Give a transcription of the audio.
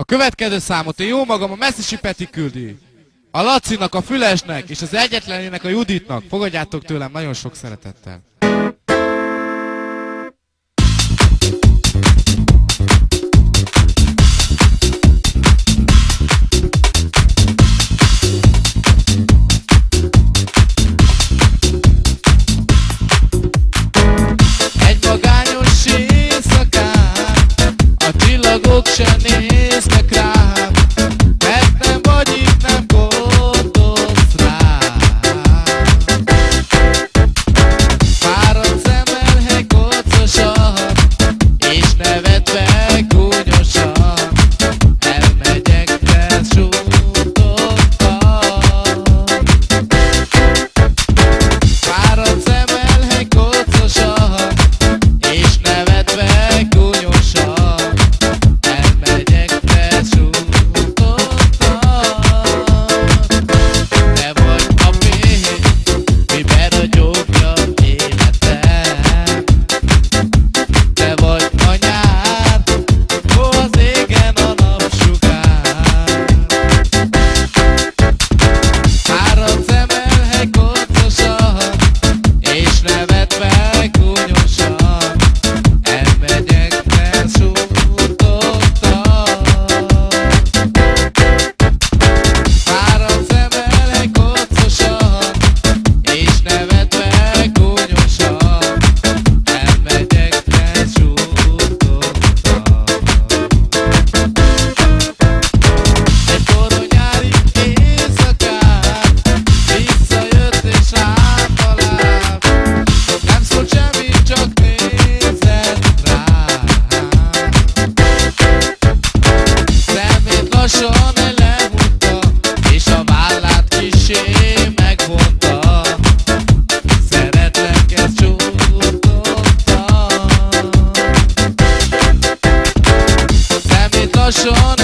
következő számot én jó magam a Messisi Peti küldi. A Lacinak, a Fülesnek és az egyetlenének, a Juditnak. Fogadjátok tőlem nagyon sok szeretettel. Egy magányos éjszakán a csillagok se néznek rám, mert nem vagy itt, nem gondolsz rám. Fáradt szemmel hegyocosan, és nevetve gúnyosan, elmegyek felsútottan. Fáradt szemmel hegyocosan, és nevetve gúnyosan, elmegyek felsútottan. Te vagy a fény, miben ragyogja életem. Te vagy a nyár, ó, az égen a napsugár. Fáradt szemmel hegyocosan, és nevetve gúnyosan, elmegyek felsútottan. Fáradt szemmel hegyocosan, és nevetve gúnyosan, elmegyek felsútottan. Egy forró nyári éjszakán visszajött és rám talált. Nem szólt semmit, csak nézett rám. Szemét lassan elhúzta, és a vállát kissé megvonta. Szeretlek, ezt csútottam. Szemét lassan